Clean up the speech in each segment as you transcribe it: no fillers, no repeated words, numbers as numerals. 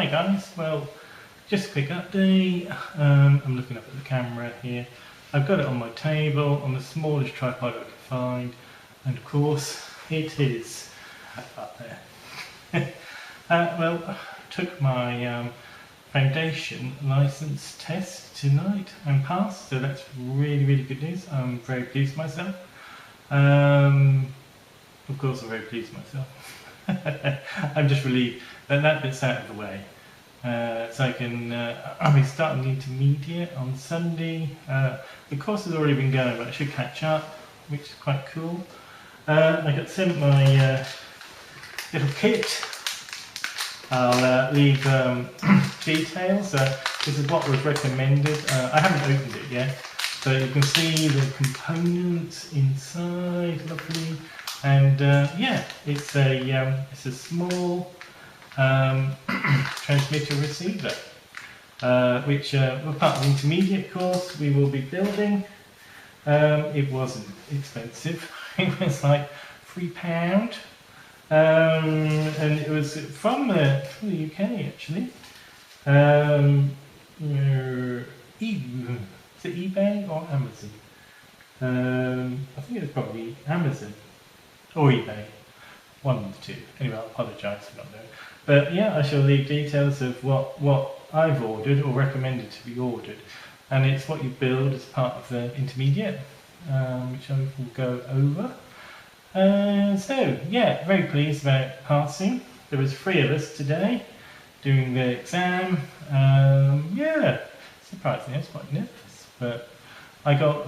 Hi guys, well, just a quick update. I'm looking up at the camera here. I've got it on my table on the smallest tripod I could find, and of course it is up there. Well, took my foundation license test tonight and passed, so that's really good news. I'm very pleased with myself. Of course I'm very pleased with myself. I'm just relieved that that bit's out of the way. So I can, I'll be starting the intermediate on Sunday. The course has already been going, but I should catch up, which is quite cool. I got sent my little kit. I'll leave details. This is what was recommended. I haven't opened it yet, but you can see the components inside, lovely. And yeah, it's a small transmitter receiver, which was part of the intermediate course we will be building. It wasn't expensive. It was like £3, and it was from the UK actually. Is it eBay or Amazon? I think it's probably Amazon or eBay, one of the two. Anyway, I apologise for not knowing. But yeah, I shall leave details of what I've ordered or recommended to be ordered, and it's what you build as part of the intermediate, which I will go over. So yeah, very pleased about passing. There was 3 of us today doing the exam. Yeah, surprisingly I was quite nervous, but I got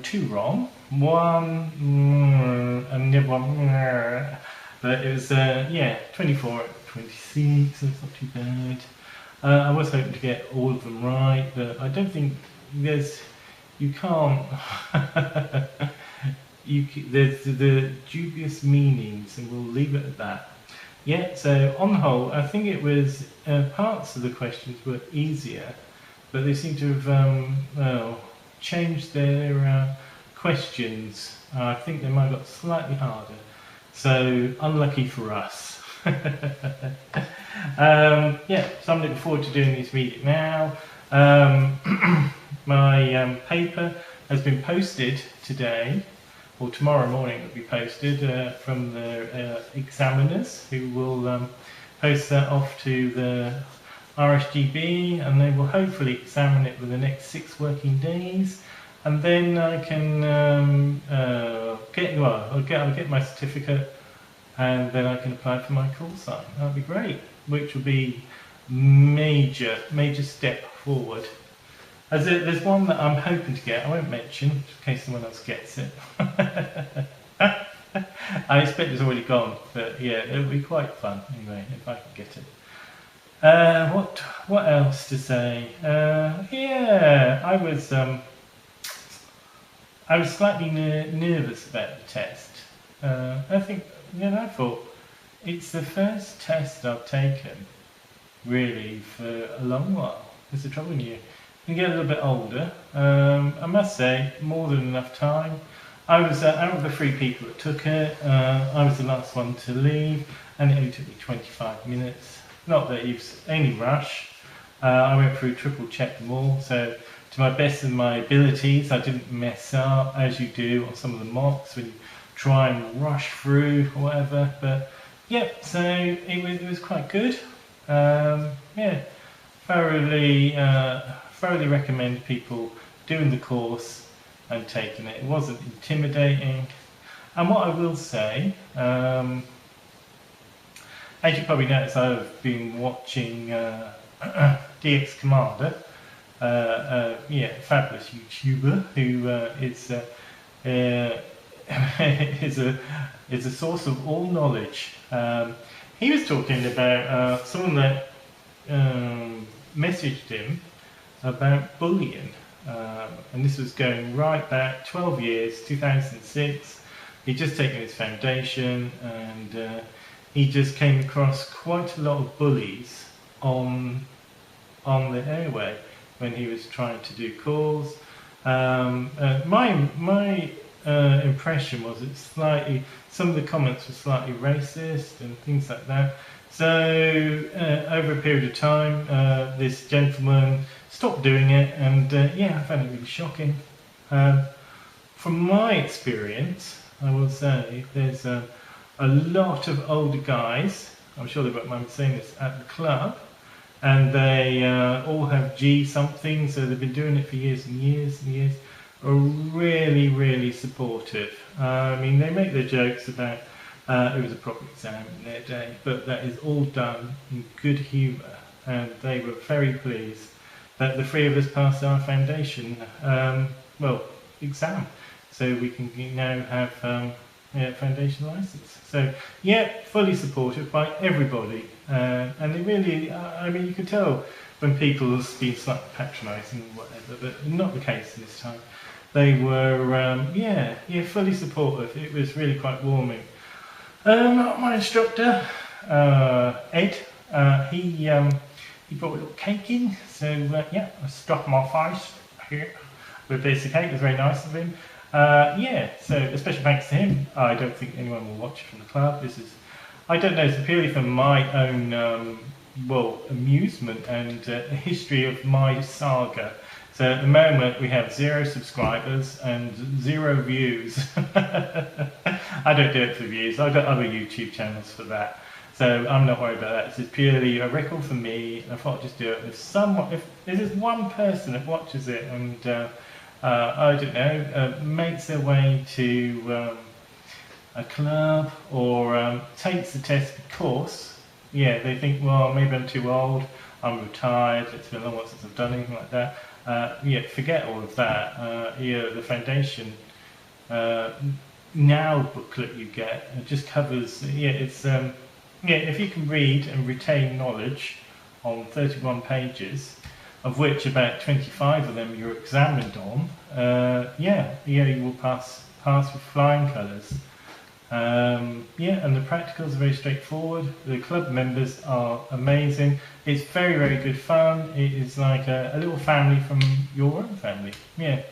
2 wrong. One and the other one, but it was yeah, 24 out of 26, so it's not too bad. I was hoping to get all of them right, but I don't think you can't. There's the dubious meanings, and we'll leave it at that. Yeah, so on the whole, I think it was parts of the questions were easier, but they seem to have changed their questions. I think they might have got slightly harder. So unlucky for us. Yeah, so I'm looking forward to doing this meeting now. My paper has been posted today, or tomorrow morning it will be posted from the examiners, who will post that off to the RSGB, and they will hopefully examine it within the next 6 working days. And then I can I'll get my certificate, and then I can apply for my call sign. That'll be great, which will be major step forward. As there's one that I'm hoping to get, I won't mention in case someone else gets it. I expect it's already gone, but yeah, it'll be quite fun anyway if I can get it. What else to say? Yeah, I was slightly nervous about the test. I think, I thought it's the first test I've taken really for a long while. It's the trouble when you get a little bit older. I must say, more than enough time. I was out of the 3 people that took it. I was the last one to leave, and it only took me 25 minutes. Not that it was any rush. I went through, triple checked them all, so to my best of my abilities, I didn't mess up as you do on some of the mocks when you try and rush through or whatever. But yeah, so it was quite good. Yeah, thoroughly recommend people doing the course and taking it. It wasn't intimidating. And what I will say, as you probably noticed, I've been watching DX Commander. Yeah, fabulous YouTuber who is a source of all knowledge. He was talking about someone that messaged him about bullying, and this was going right back 12 years, 2006. He'd just taken his foundation, and he just came across quite a lot of bullies on the airway when he was trying to do calls. My impression was some of the comments were slightly racist and things like that. So over a period of time, this gentleman stopped doing it, and yeah, I found it really shocking. From my experience, I will say there's a lot of older guys, I'm sure they won't mind saying this, at the club, and they all have G something, so they've been doing it for years and years and years, are really, really supportive. I mean, they make their jokes about it was a proper exam in their day, but that is all done in good humour, and they were very pleased that the three of us passed our foundation, well, exam, so we can now have yeah, foundation license. So yeah, fully supported by everybody, and they really, I mean, you could tell when people have been slightly patronising or whatever, but not the case this time. They were, yeah, fully supportive. It was really quite warming. My instructor, Ed, he brought a little cake in, so yeah, I stuck my face here with this cake. It was very nice of him. Yeah, so a special thanks to him. I don't think anyone will watch it from the club. This is, I don't know, it's purely for my own, well, amusement and the history of my saga. So at the moment we have 0 subscribers and 0 views. I don't do it for views. I've got other YouTube channels for that. So I'm not worried about that. This is purely a record for me. I thought I'd just do it. If there's just one person that watches it and I don't know, makes their way to a club or takes the test because, yeah, they think, well, maybe I'm too old, I'm retired, it's been a long while since I've done anything like that. Yeah, forget all of that. Yeah, the foundation now booklet you get, it just covers, yeah, it's, yeah, if you can read and retain knowledge on 31 pages, of which about 25 of them you're examined on, yeah, you will pass with flying colours. Yeah, and the practicals are very straightforward. The club members are amazing. It's very, very good fun. It is like a little family from your own family. Yeah.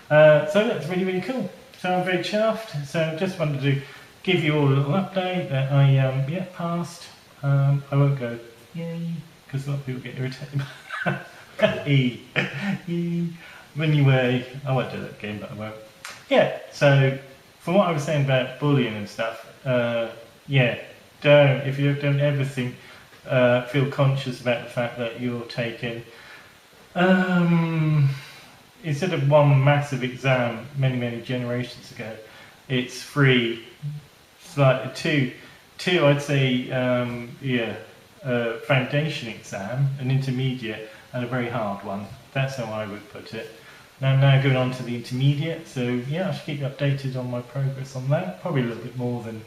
So that's really, really cool. So I'm very chuffed. So just wanted to give you all a little update that I yeah, passed. I won't go yay because a lot of people get irritated. Anyway, I won't do that again, but I won't. Yeah. So from what I was saying about bullying and stuff, yeah, if you don't ever think, feel conscious about the fact that you're taking, instead of one massive exam many, many generations ago, it's 3, slightly two, I'd say, yeah, foundation exam, an intermediate, and a very hard one. That's how I would put it. Now I'm now going on to the intermediate, so yeah, I should keep you updated on my progress on that. Probably a little bit more than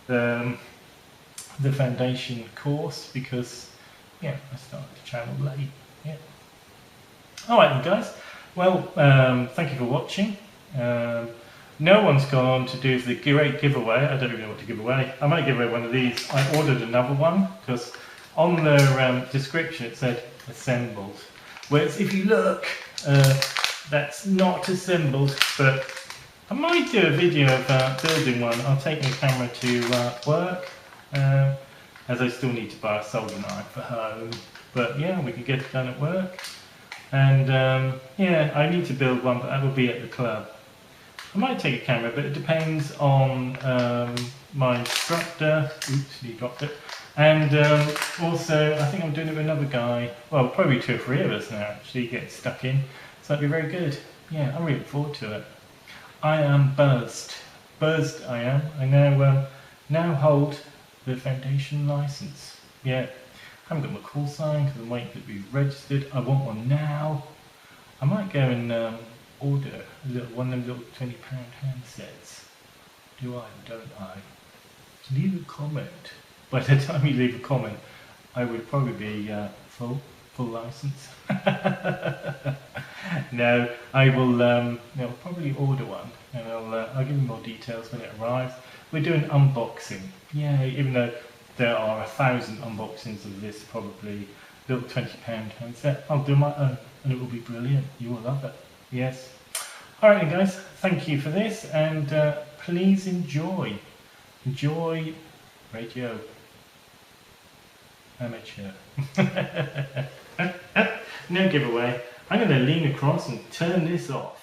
the foundation course because, yeah, I started the channel late. Yeah. Alright then guys, well, thank you for watching. No one's gone on to do the great giveaway. I don't even know what to give away. I might give away one of these. I ordered another one because on the description it said assembled. Whereas if you look, that's not assembled, but I might do a video of building one. I'll take my camera to work, as I still need to buy a solder knife for home. But yeah, we can get it done at work. And yeah, I need to build one, but that will be at the club. I might take a camera, but it depends on my instructor. Oops, he dropped it. And also, I think I'm doing it with another guy. Well, probably 2 or 3 of us now actually get stuck in. So that'd be very good. Yeah, I'm really looking forward to it. I am buzzed. Buzzed I am. I now hold the foundation license. Yeah, I haven't got my call sign because I'm waiting for it to be registered. I want one now. I might go and order one of them little £20 handsets. Do I or don't I? Leave a comment. By the time you leave a comment, I would probably be full license. No, I will probably order one, and I'll give you more details when it arrives. We're doing unboxing. Yeah, even though there are 1,000 unboxings of this probably little £20 handset, I'll do my own, and it will be brilliant. You will love it. Yes. All right, then, guys. Thank you for this, and please enjoy radio. Amateur. No giveaway. I'm going to lean across and turn this off.